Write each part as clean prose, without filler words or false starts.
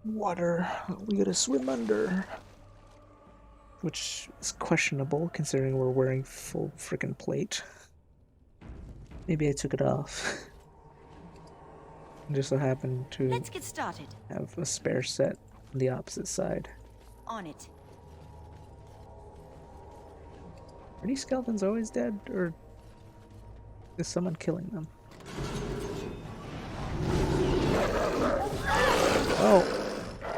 Water. We gotta swim under. Which is questionable considering we're wearing full freaking plate. Maybe I took it off. Just so happened to Let's get started. have a spare set on the opposite side. On it. Are these skeletons always dead, or is someone killing them? Oh,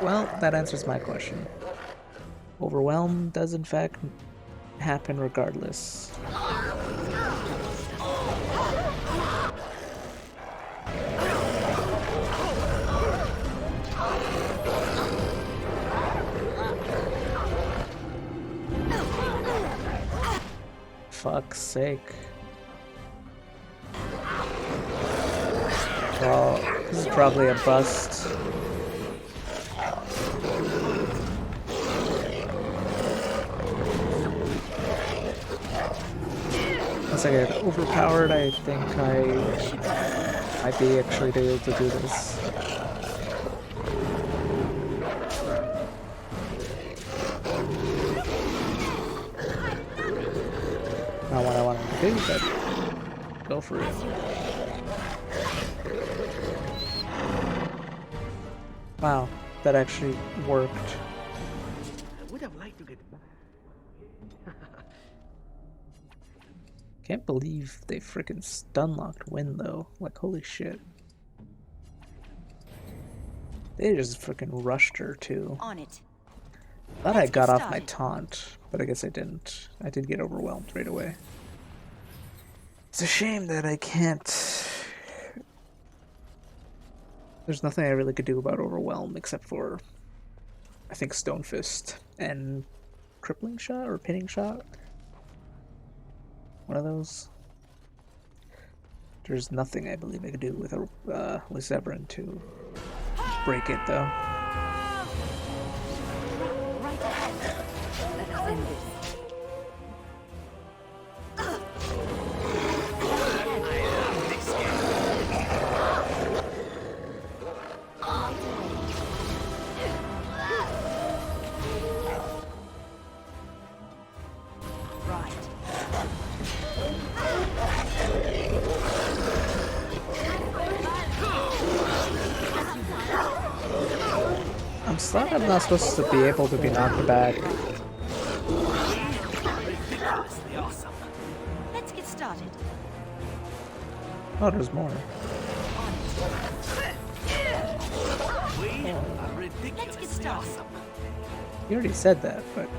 well, that answers my question. Overwhelm does in fact happen regardless. Fuck's sake. Well, this is probably a bust. Once I get overpowered, I think I might be actually able to do this. Not what I wanted to do, but go for it. Wow, that actually worked. I would have liked to get back. Can't believe they freaking stun locked Wind though. Like, holy shit. They just freaking rushed her too. On it. Thought I got off my taunt, but I guess I didn't. I did get overwhelmed right away. It's a shame that I can't. There's nothing I really could do about overwhelm except for, I think, Stone Fist and crippling shot or pinning shot. One of those. There's nothing I believe I could do with Zathrian to break it though. Right ahead. Let us end this. Thought I'm not supposed to be able to be knocked back. Let's get started. Oh, there's more. Let's get started. You already said that, but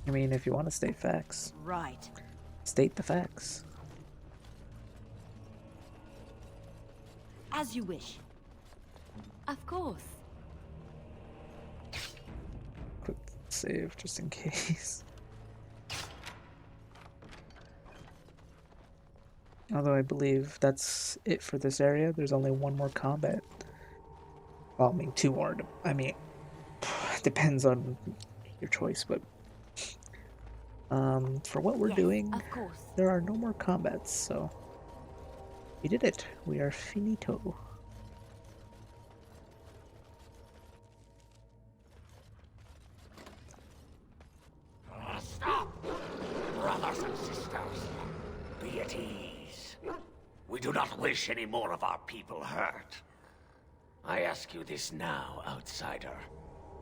I mean, if you want to state facts, right. State the facts. As you wish. Of course. Quick save just in case. Although I believe that's it for this area. There's only one more combat. Well, I mean, two more. I mean, it depends on your choice, but for what we're doing, of course. there are no more combats, so we did it. We are finito. Stop! Brothers and sisters, be at ease. We do not wish any more of our people hurt. I ask you this now, outsider.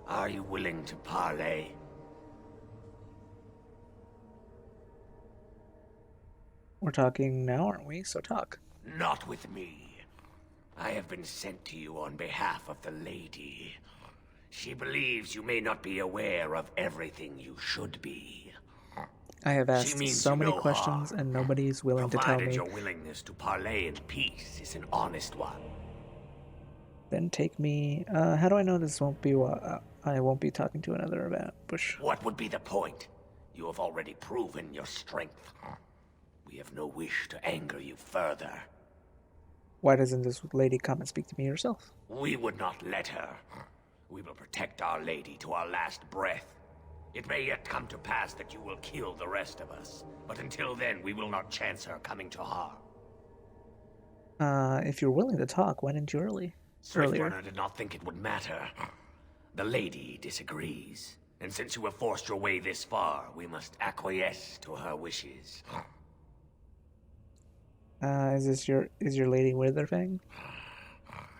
Are you willing to parley? We're talking now, aren't we? So talk. Not with me. I have been sent to you on behalf of the lady. She believes you may not be aware of everything you should be. I have asked so many questions and nobody's willing to tell me. Provided your willingness to parley in peace is an honest one. Then take me. How do I know this won't be what I won't be talking to another about Bush? What would be the point? You have already proven your strength. We have no wish to anger you further. Why doesn't this lady come and speak to me herself? We would not let her. We will protect our lady to our last breath. It may yet come to pass that you will kill the rest of us, but until then we will not chance her coming to harm. If you're willing to talk, why didn't you early? earlier. Swiftwater did not think it would matter. The lady disagrees. And since you have forced your way this far, we must acquiesce to her wishes. Is your lady Witherfang?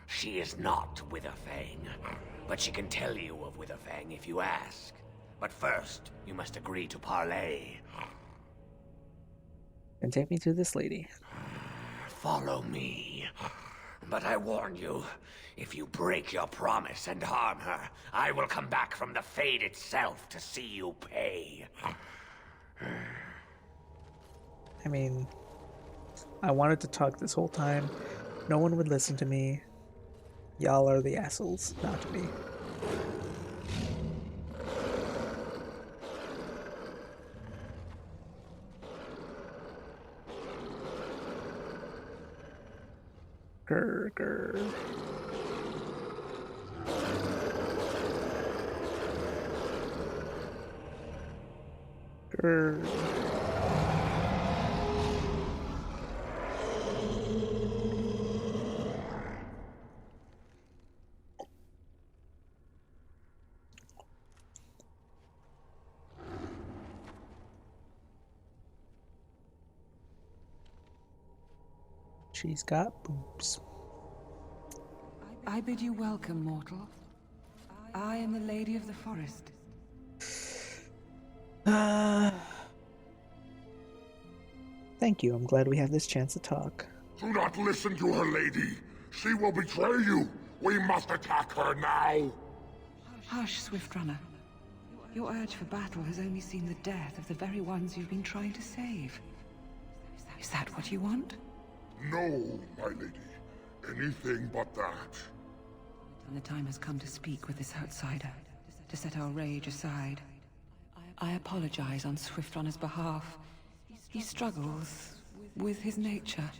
She is not Witherfang, but she can tell you of Witherfang if you ask. But first, you must agree to parley. And take me to this lady. Follow me. But I warn you, if you break your promise and harm her, I will come back from the Fade itself to see you pay. I mean, I wanted to talk this whole time. No one would listen to me. Y'all are the assholes, not me. Grr, grr. Grr. She's got boobs. I bid you welcome, mortal. I am the Lady of the Forest. Thank you. I'm glad we have this chance to talk. Do not listen to her, lady. She will betray you. We must attack her now. Hush, Swiftrunner. Your urge for battle has only seen the death of the very ones you've been trying to save. Is that what you want? No, my lady. Anything but that. And the time has come to speak with this outsider, to set our rage aside. I apologize on Swiftrunner's behalf. He struggles with his nature.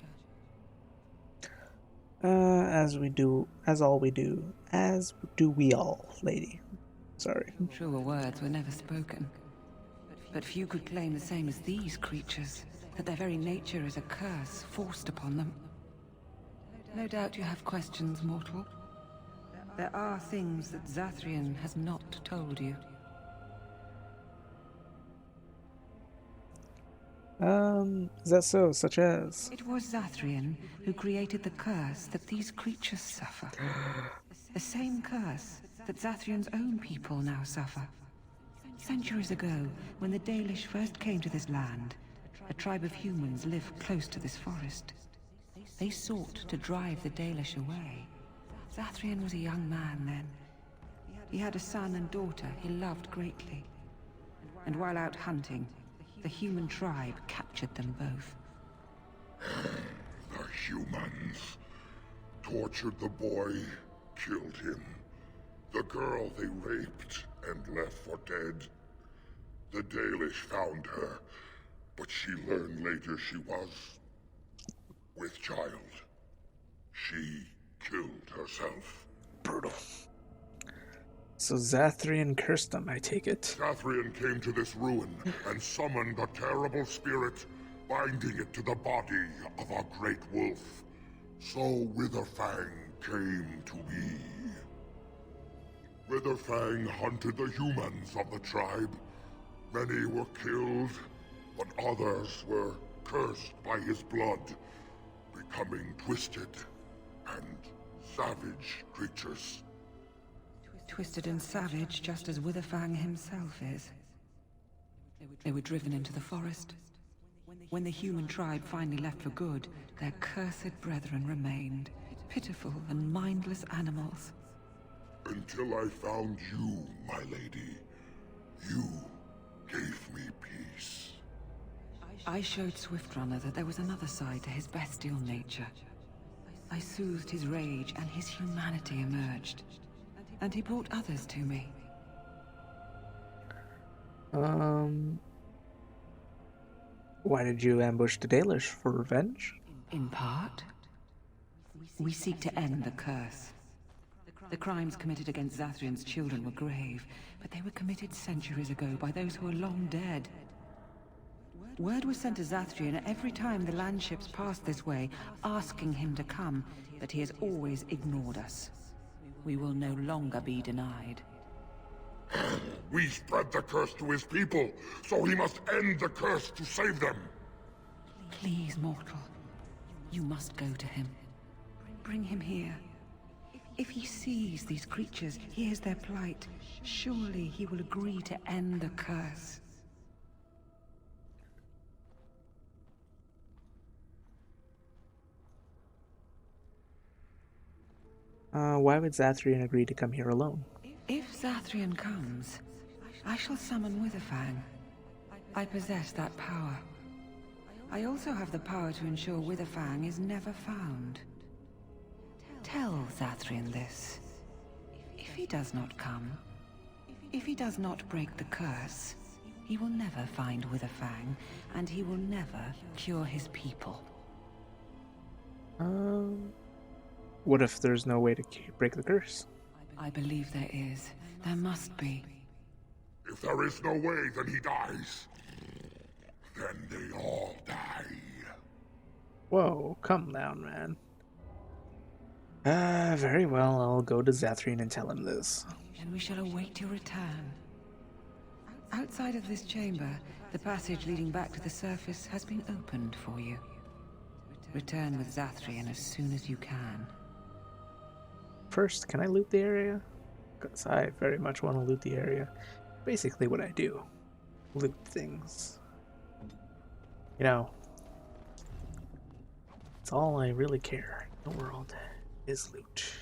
As we do we all, lady. Sorry. Truer words were never spoken. But few could claim the same as these creatures, that their very nature is a curse forced upon them. No doubt you have questions, mortal. There are things that Zathrian has not told you. Is that so? Such as? It was Zathrian who created the curse that these creatures suffer. The same curse that Zathrian's own people now suffer. Centuries ago, when the Dalish first came to this land, a tribe of humans lived close to this forest. They sought to drive the Dalish away. Zathrian was a young man then. He had a son and daughter he loved greatly. And while out hunting, the human tribe captured them both. The humans tortured the boy, killed him. The girl they raped and left for dead. The Dalish found her, but she learned later she was with child. She killed herself. Brutal. So Zathrian cursed them, I take it. Zathrian came to this ruin and summoned a terrible spirit, binding it to the body of a great wolf. So Witherfang came to be. Witherfang hunted the humans of the tribe. Many were killed, but others were cursed by his blood, becoming twisted and savage creatures. Twisted and savage, just as Witherfang himself is. They were driven into the forest. When the human tribe finally left for good, their cursed brethren remained, pitiful and mindless animals. Until I found you, my lady. You gave me peace. I showed Swiftrunner that there was another side to his bestial nature. I soothed his rage and his humanity emerged. And he brought others to me. Why did you ambush the Dalish? For revenge? In part, we seek to end the curse. The crimes committed against Zathrian's children were grave, but they were committed centuries ago by those who are long dead. Word was sent to Zathrian every time the landships passed this way, asking him to come, but he has always ignored us. we will no longer be denied. We spread the curse to his people, so he must end the curse to save them. Please, mortal. You must go to him. Bring him here. If he sees these creatures, hears their plight, surely he will agree to end the curse. Why would Zathrian agree to come here alone? If Zathrian comes, I shall summon Witherfang. I possess that power. I also have the power to ensure Witherfang is never found. Tell Zathrian this. If he does not come, if he does not break the curse, he will never find Witherfang, and he will never cure his people. What if there's no way to break the curse? I believe there is. There must be. If there is no way, then he dies. Then they all die. Whoa, calm down, man. Very well, I'll go to Zathrian and tell him this. And we shall await your return. Outside of this chamber, the passage leading back to the surface has been opened for you. Return with Zathrian as soon as you can. First, can I loot the area? Because I very much want to loot the area. Basically what I do. Loot things. You know, it's all I really care in the world is loot.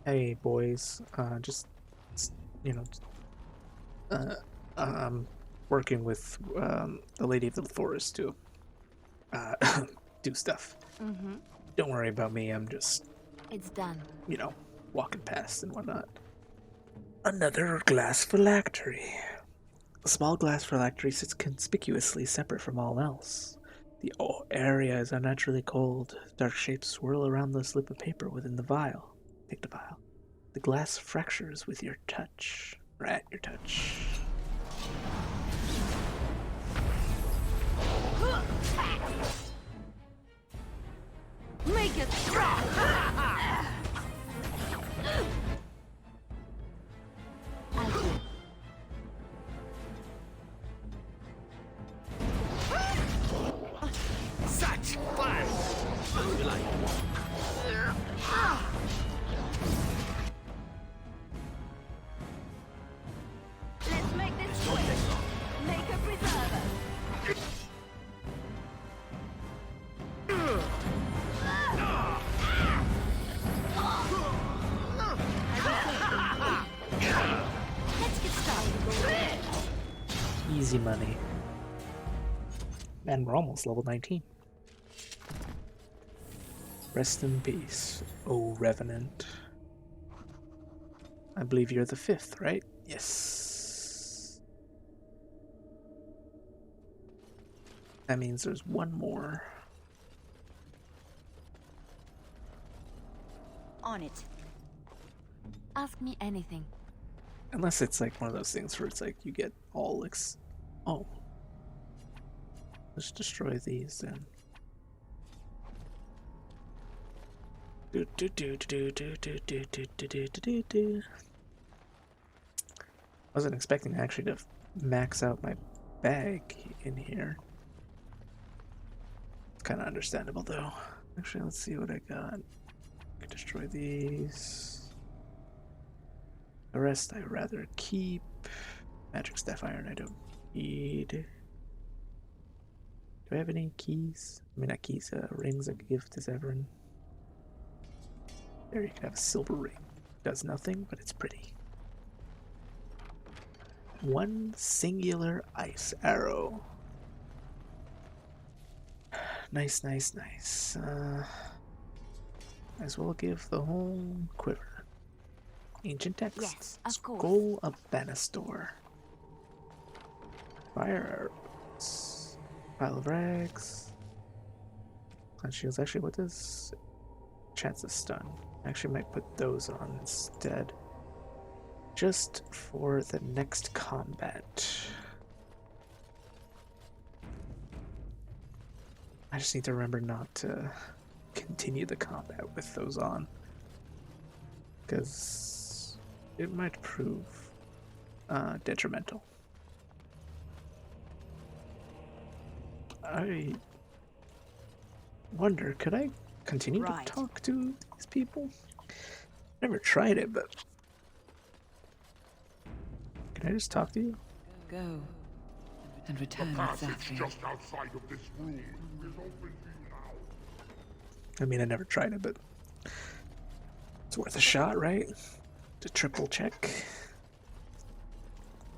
Hey boys, you know, I'm working with the Lady of the Forest to do stuff. Mm-hmm. Don't worry about me, I'm just, It's done. you know, walking past and whatnot. Another glass phylactery. A small glass phylactery sits conspicuously separate from all else. The area is unnaturally cold. Dark shapes swirl around the slip of paper within the vial. Take the vial. The glass fractures with your touch. Or at your touch. Make it strong! Such fun! Let's make this quick! Make a preserver! Let's get started. Easy money. And we're almost level 19. Rest in peace, O Revenant. I believe you're the 5th, right? Yes. That means there's one more. On it. Ask me anything. Unless it's like one of those things where it's like you get all oh. Let's destroy these then. Wasn't expecting actually to max out my bag in here. It's kind of understandable though. Actually, let's see what I got. I can destroy these. The rest I'd rather keep. Magic Staff Iron I don't need. Do I have any keys? I mean, not keys, rings I could give to Zathrian. There, you can have a silver ring. Does nothing, but it's pretty. One singular ice arrow. Nice, nice, nice. Might as well give the whole quiver. Ancient text. Yes, of course. Skull of Banastor. Fire arrows. Pile of rags. Cleanse shields. Actually, what does chance of stun? Actually, might put those on instead. Just for the next combat. I just need to remember not to continue the combat with those on, because it might prove detrimental. I wonder, could I continue Right. to talk to these people? Never tried it, but can I just talk to you? Go and The return with passage Zathrian. just outside of this room is open to you now. I mean, I never tried it, but it's worth a shot, right? To triple check.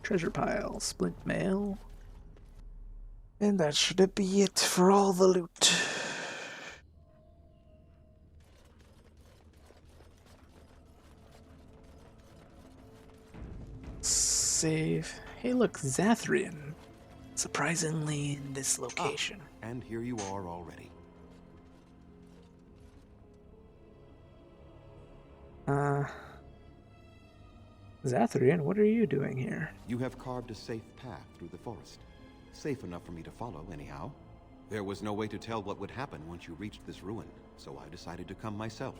Treasure pile, splint mail. And that should be it for all the loot. Save. Hey, look, Zathrian. Surprisingly in this location. And here you are already. Zathrian, what are you doing here? You have carved a safe path through the forest. Safe enough for me to follow, anyhow. There was no way to tell what would happen once you reached this ruin, so I decided to come myself.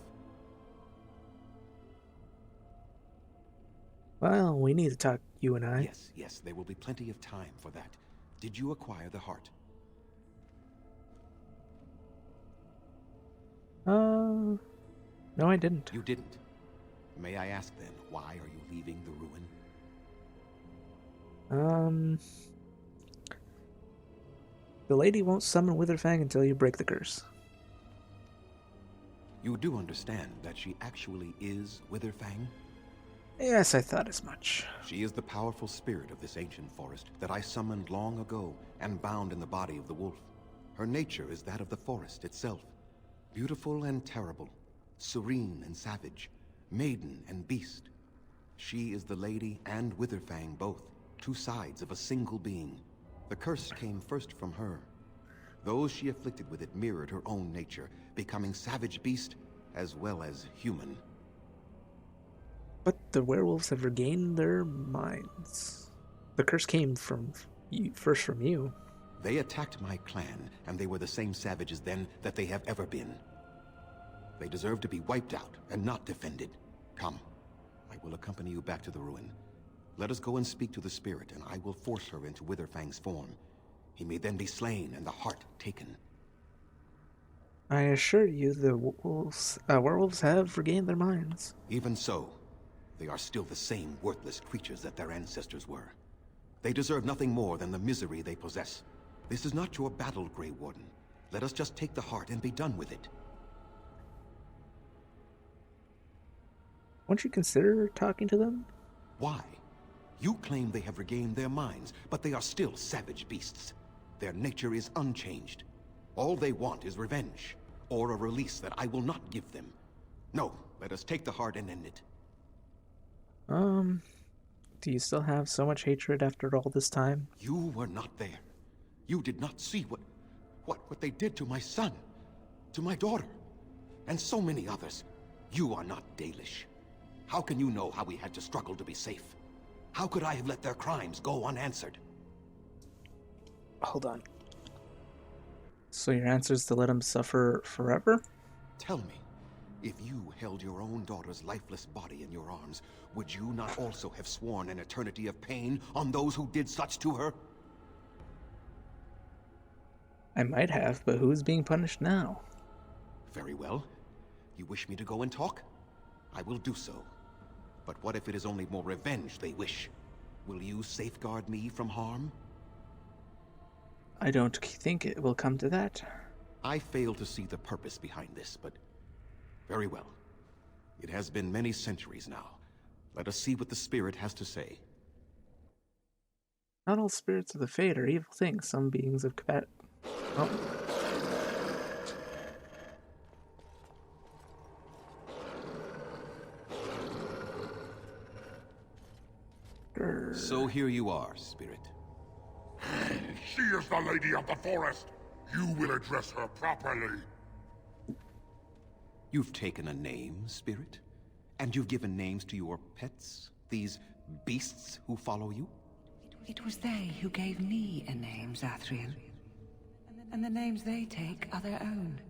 Well, we need to talk, you and I. Yes, there will be plenty of time for that. Did you acquire the heart? No, I didn't. You didn't. May I ask then, why are you leaving the ruin? The lady won't summon Witherfang until you break the curse. You do understand that she actually is Witherfang? Yes, I thought as much. She is the powerful spirit of this ancient forest that I summoned long ago and bound in the body of the wolf. Her nature is that of the forest itself. Beautiful and terrible, serene and savage, maiden and beast. She is the lady and Witherfang both, two sides of a single being. The curse came first from her. Those she afflicted with it mirrored her own nature, becoming savage beast as well as human. But the werewolves have regained their minds. The curse came from you, first from you. They attacked my clan, and they were the same savages then that they have ever been. They deserve to be wiped out and not defended. Come, I will accompany you back to the ruin. Let us go and speak to the spirit, and I will force her into Witherfang's form. He may then be slain and the heart taken. I assure you the werewolves have regained their minds. Even so, they are still the same worthless creatures that their ancestors were. They deserve nothing more than the misery they possess. This is not your battle, Grey Warden. Let us just take the heart and be done with it. Won't you consider talking to them? Why? You claim they have regained their minds, but they are still savage beasts. Their nature is unchanged. All they want is revenge, or a release that I will not give them. No, let us take the heart and end it. Do you still have so much hatred after all this time? You were not there. You did not see what they did to my son, to my daughter, and so many others. You are not Dalish. How can you know how we had to struggle to be safe? How could I have let their crimes go unanswered? Hold on. So your answer is to let them suffer forever? Tell me, if you held your own daughter's lifeless body in your arms, would you not also have sworn an eternity of pain on those who did such to her? I might have, but who's being punished now? Very well. You wish me to go and talk? I will do so. But what if it is only more revenge they wish? Will you safeguard me from harm? I don't think it will come to that. I fail to see the purpose behind this, but very well. It has been many centuries now. Let us see what the spirit has to say. Not all spirits of the fate are evil things. Some beings of combat. Oh. So here you are, spirit. She is the lady of the forest. You will address her properly. You've taken a name, spirit? And you've given names to your pets? These beasts who follow you? It was they who gave me a name, Zathrian. And the names they take are their own.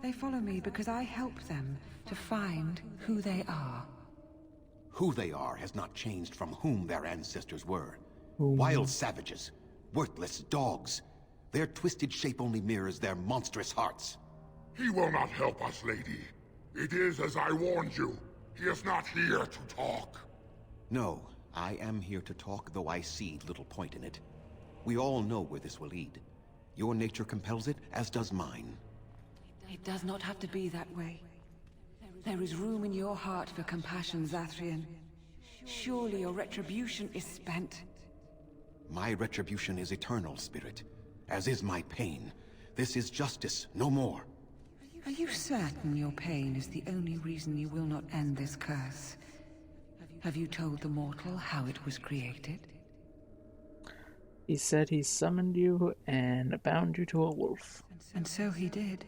They follow me because I help them to find who they are. Who they are has not changed from whom their ancestors were. Wild savages, worthless dogs. Their twisted shape only mirrors their monstrous hearts. He will not help us, lady. It is as I warned you. He is not here to talk. No, I am here to talk, though I see little point in it. We all know where this will lead. Your nature compels it, as does mine. It does not have to be that way. There is room in your heart for compassion, Zathrian. Surely your retribution is spent. My retribution is eternal, Spirit, as is my pain. This is justice, no more. Are you certain your pain is the only reason you will not end this curse? Have you told the mortal how it was created? He said he summoned you and bound you to a wolf. And so he did.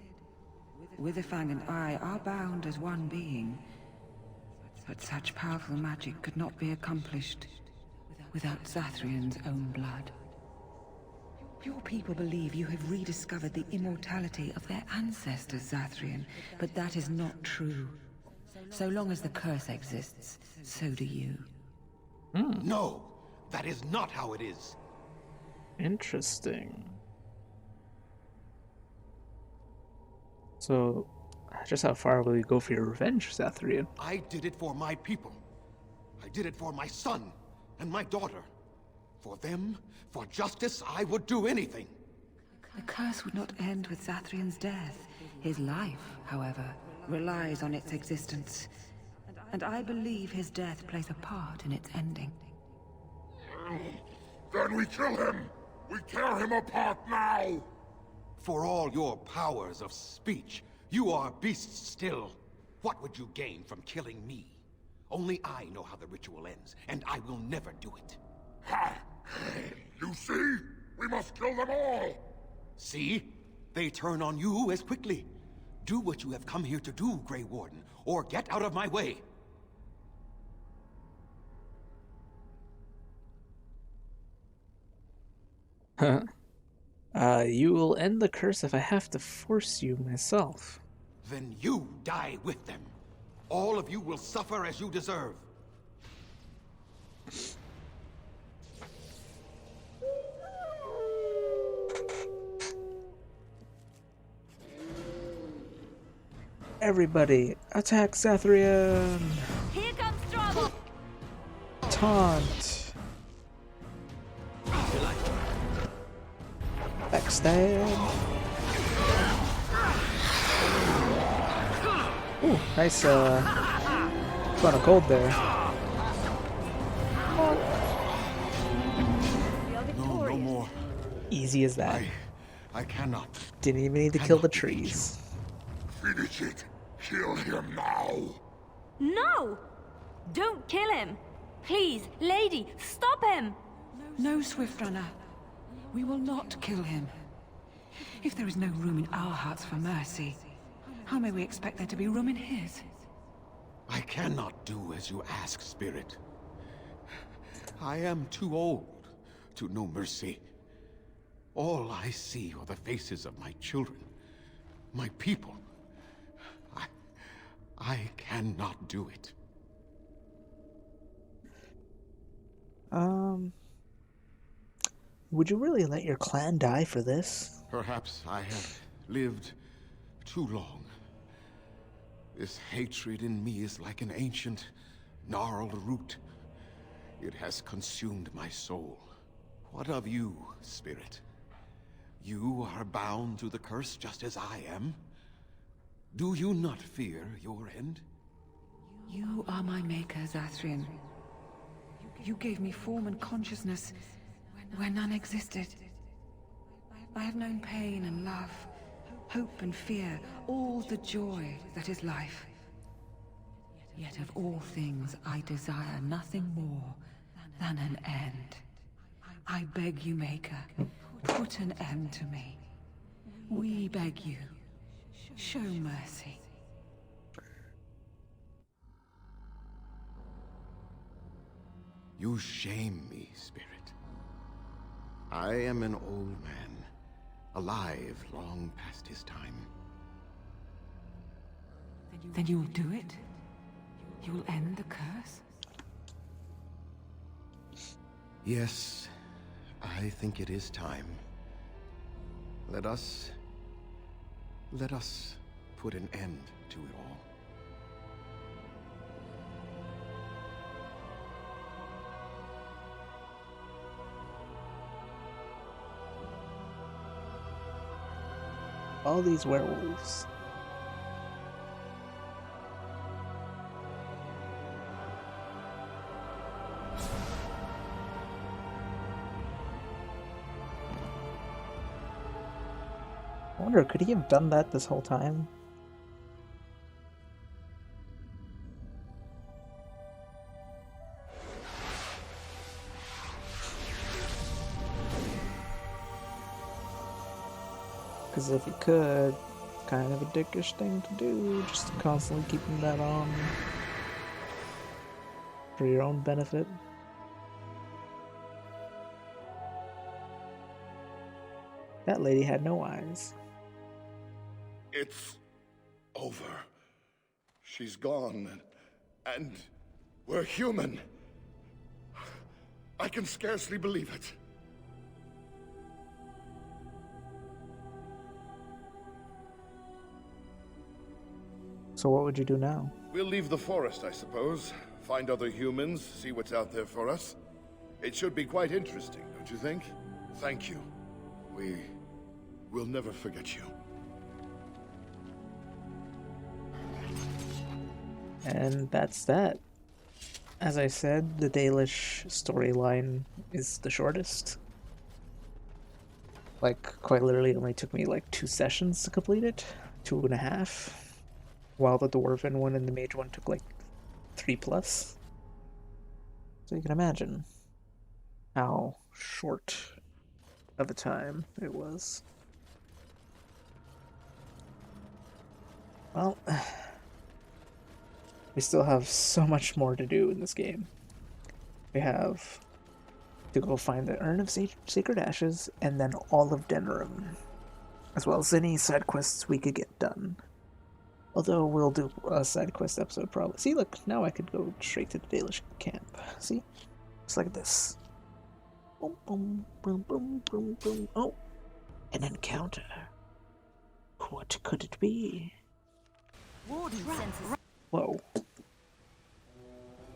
Witherfang and I are bound as one being. But such powerful magic could not be accomplished without Zathrian's own blood. Your people believe you have rediscovered the immortality of their ancestors, Zathrian, but that is not true. So long as the curse exists, so do you. No, that is not how it is. Interesting. So, just how far will you go for your revenge, Zathrian? I did it for my people. I did it for my son and my daughter. For them, for justice, I would do anything. The curse would not end with Zathrian's death. His life, however, relies on its existence. And I believe his death plays a part in its ending. Then we kill him! We tear him apart now! For all your powers of speech, you are beasts still. What would you gain from killing me? Only I know how the ritual ends, and I will never do it. Ha! You see? We must kill them all! See? They turn on you as quickly. Do what you have come here to do, Grey Warden, or get out of my way. You will end the curse if I have to force you myself. Then you die with them. All of you will suffer as you deserve. Everybody, attack Zathrian! Here comes trouble. Taunt! Backstab! Ooh, nice, run of gold there. No more. Easy as that. I cannot. Didn't even need to kill the trees. Finish it! Kill him now! No! Don't kill him! Please, lady, stop him! No, Swiftrunner. We will not kill him. If there is no room in our hearts for mercy, how may we expect there to be room in his? I cannot do as you ask, Spirit. I am too old to know mercy. All I see are the faces of my children, my people. I cannot do it. Would you really let your clan die for this? Perhaps I have lived too long. This hatred in me is like an ancient, gnarled root. It has consumed my soul. What of you, Spirit? You are bound to the curse just as I am. Do you not fear your end? You are my maker, Zathrian. You gave me form and consciousness where none existed. I have known pain and love, hope and fear, all the joy that is life. Yet of all things, I desire nothing more than an end. I beg you, Maker, put an end to me. We beg you, show mercy. You shame me, Spirit. I am an old man, alive long past his time. Then you will do it? You will end the curse? Yes, I think it is time. Let us put an end to it all. All these werewolves. I wonder, could he have done that this whole time? Because if he could, it's kind of a dickish thing to do, just constantly keeping that on for your own benefit. That lady had no eyes. It's over. She's gone, and we're human. I can scarcely believe it. So what would you do now? We'll leave the forest, I suppose. Find other humans, see what's out there for us. It should be quite interesting, don't you think? Thank you. We'll never forget you. And that's that. As I said, the Dalish storyline is the shortest. Like, quite literally, it only took me like 2 sessions to complete it. 2.5. While the Dwarven one and the Mage one took like 3+. So you can imagine how short of a time it was. Well, we still have so much more to do in this game. We have to go find the Urn of Sacred Ashes and then all of Denerim, as well as any side quests we could get done. Although we'll do a side quest episode probably. See, look, now I could go straight to the Dalish camp. See? It's like this. Boom, boom, boom, boom, boom, boom. Oh, an encounter. What could it be? Warden senses Whoa.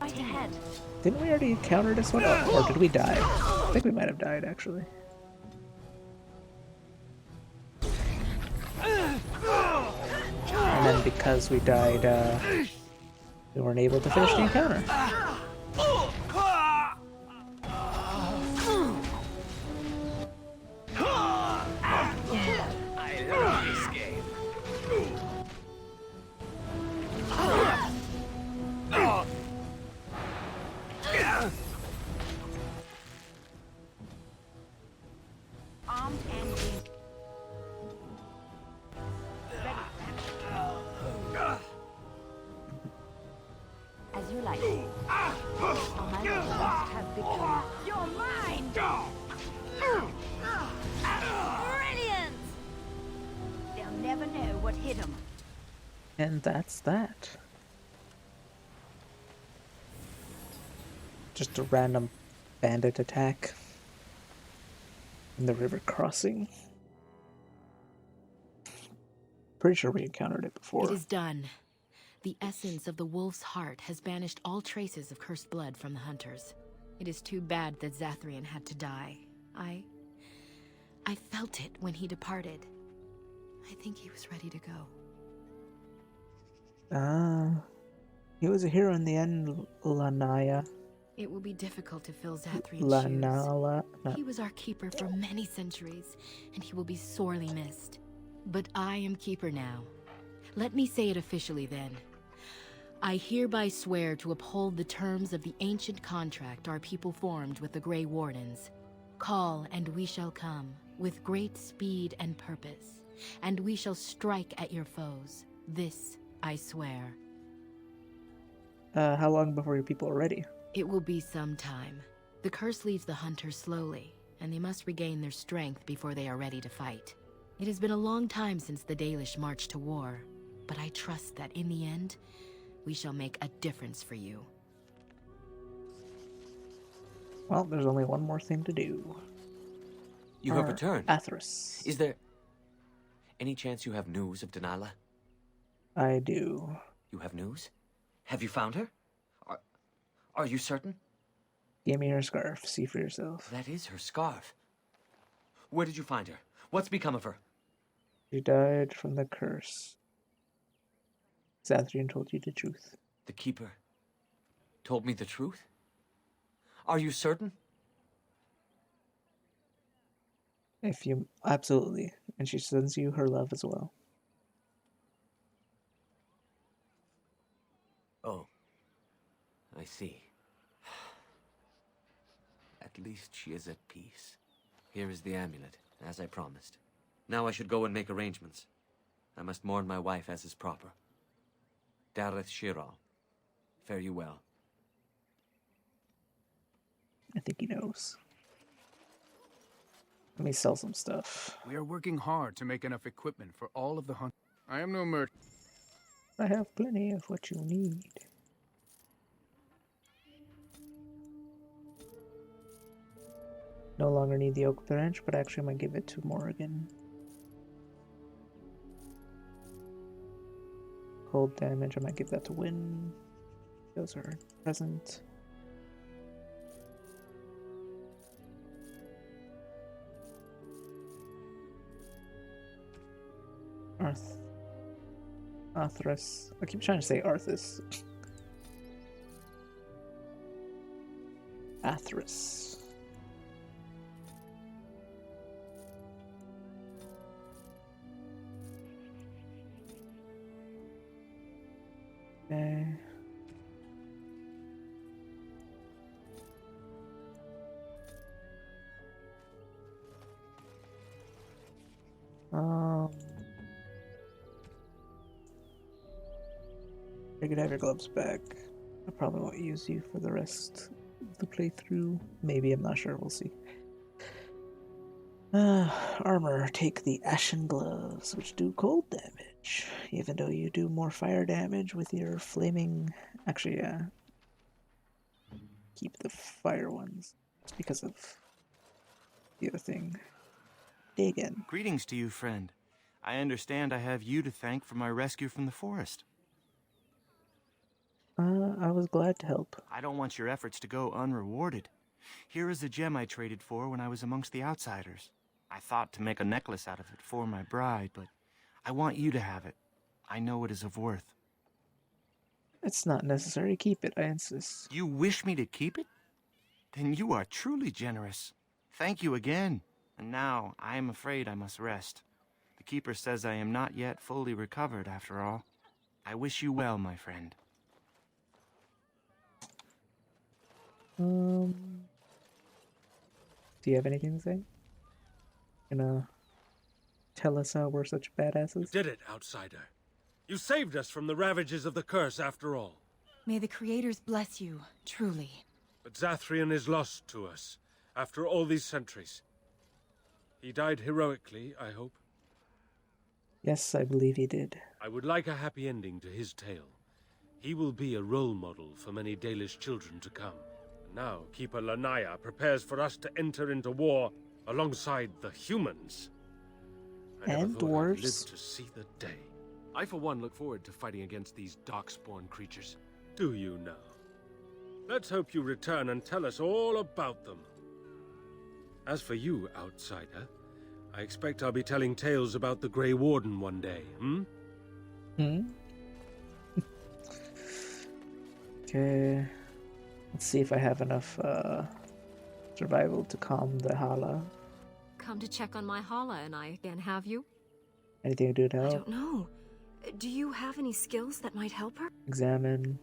right ahead. Didn't we already encounter this one? Or did we die? I think we might have died, actually. And then because we died, we weren't able to finish the encounter. I love this game. Armed and winged. As you like. On my left must have victory. You're mine! Brilliant! They'll never know what hit them. And that's that. Just a random bandit attack in the river crossing. Pretty sure we encountered it before. It is done. The essence of the wolf's heart has banished all traces of cursed blood from the hunters. It is too bad that Zathrian had to die. I felt it when he departed. I think he was ready to go. He was a hero in the end, Lanaya. It will be difficult to fill Zathrian's Lanala. shoes. He was our keeper for many centuries, and he will be sorely missed. But I am keeper now. Let me say it officially then. I hereby swear to uphold the terms of the ancient contract our people formed with the Grey Wardens. Call, and we shall come, with great speed and purpose, and we shall strike at your foes. This I swear. How long before your people are ready? It will be some time. The curse leaves the hunters slowly, and they must regain their strength before they are ready to fight. It has been a long time since the Dalish marched to war. but I trust that in the end, we shall make a difference for you. Well, there's only one more thing to do. You have returned. Athros. Is there any chance you have news of Delilah? I do. You have news? Have you found her? Are you certain? Give me her scarf. See for yourself. That is her scarf. Where did you find her? What's become of her? She died from the curse. Zathrian told you the truth. The Keeper told me the truth? Are you certain? If you... Absolutely. And she sends you her love as well. Oh. I see. At least she is at peace. Here is the amulet, as I promised. Now I should go and make arrangements. I must mourn my wife as is proper. Dareth Shiral, fare you well. I think he knows. Let me sell some stuff. We are working hard to make enough equipment for all of the hunt. I am no merchant. I have plenty of what you need. No longer need the oak branch, but actually I might give it to Morrigan. Cold damage, I might give that to Wynn. Those are present. Athros. I keep trying to say Arthas. Athros. Okay. You could have your gloves back. I probably won't use you for the rest of the playthrough. Maybe, I'm not sure. We'll see. Armor. Take the ashen gloves, which do cold damage. Even though you do more fire damage with your flaming... Actually, yeah. Keep the fire ones. It's because of the other thing. Dig in. Greetings to you, friend. I understand I have you to thank for my rescue from the forest. I was glad to help. I don't want your efforts to go unrewarded. Here is a gem I traded for when I was amongst the outsiders. I thought to make a necklace out of it for my bride, but I want you to have it. I know it is of worth. It's not necessary. Keep it, I insist. You wish me to keep it? Then you are truly generous. Thank you again. And now, I am afraid I must rest. The Keeper says I am not yet fully recovered, after all. I wish you well, my friend. Do you have anything to say? Tell us how we're such badasses? You did it, outsider. You saved us from the ravages of the curse after all. May the creators bless you, truly. But Zathrian is lost to us, after all these centuries. He died heroically, I hope. Yes, I believe he did. I would like a happy ending to his tale. He will be a role model for many Dalish children to come. And now, Keeper Lanaya prepares for us to enter into war alongside the humans. I never And thought I'd dwarves. live to see the day. I, for one, look forward to fighting against these darkspawn creatures. Do you now? Let's hope you return and tell us all about them. As for you, outsider, I expect I'll be telling tales about the Grey Warden one day, Okay. Let's see if I have enough survival to calm the Hala. Come to check on my Hala and I again, have you? Anything to do to I help? don't know. Do you have any skills that might help her? Examine.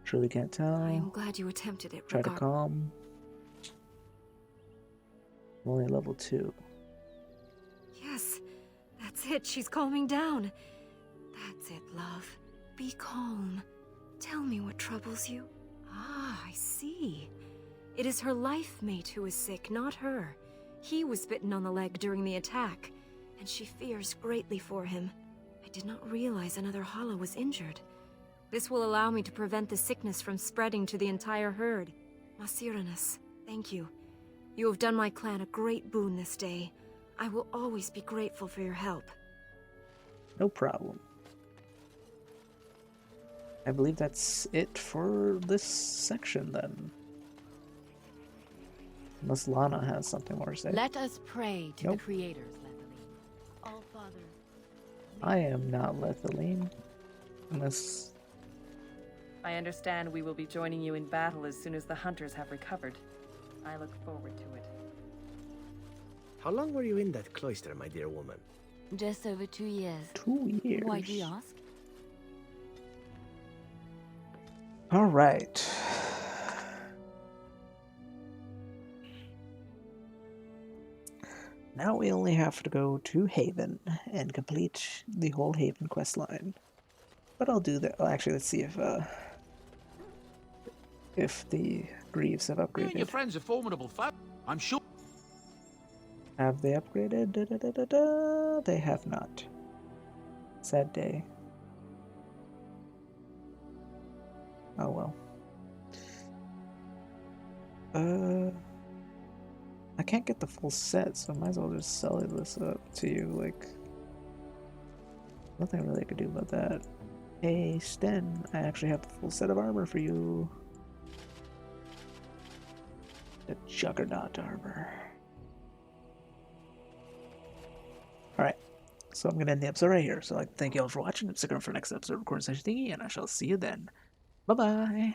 Truly can't tell. I am glad you attempted it. Try to calm. I'm only level 2. Yes, that's it. She's calming down. That's it, love. Be calm. Tell me what troubles you. Ah, I see. It is her life mate who is sick, not her. He was bitten on the leg during the attack, and she fears greatly for him. I did not realize another hollow was injured. This will allow me to prevent the sickness from spreading to the entire herd. Masiranus, thank you. You have done my clan a great boon this day. I will always be grateful for your help. No problem. I believe that's it for this section then. Unless Lana has something more to say. Let us pray to Nope. the creators, Lethaline. All Father. I am not Lethaline. Unless... I understand we will be joining you in battle as soon as the hunters have recovered. I look forward to it. How long were you in that cloister, my dear woman? Just over 2 years. 2 years. Why do you ask? Alright. Now we only have to go to Haven and complete the whole Haven quest line. But I'll do that. Well, actually, let's see if the Greaves have upgraded. You and your friends are formidable foe. I'm sure. Have they upgraded? Da, da, da, da, da. They have not. Sad day. Oh well. I can't get the full set, so I might as well just sell this up to you. Like, nothing really I could do about that. Hey, Sten, I actually have the full set of armor for you. The Juggernaut armor. Alright, so I'm going to end the episode right here. So, thank you all for watching. Stick around for the next episode of Recording Session Thingy, and I shall see you then. Bye-bye.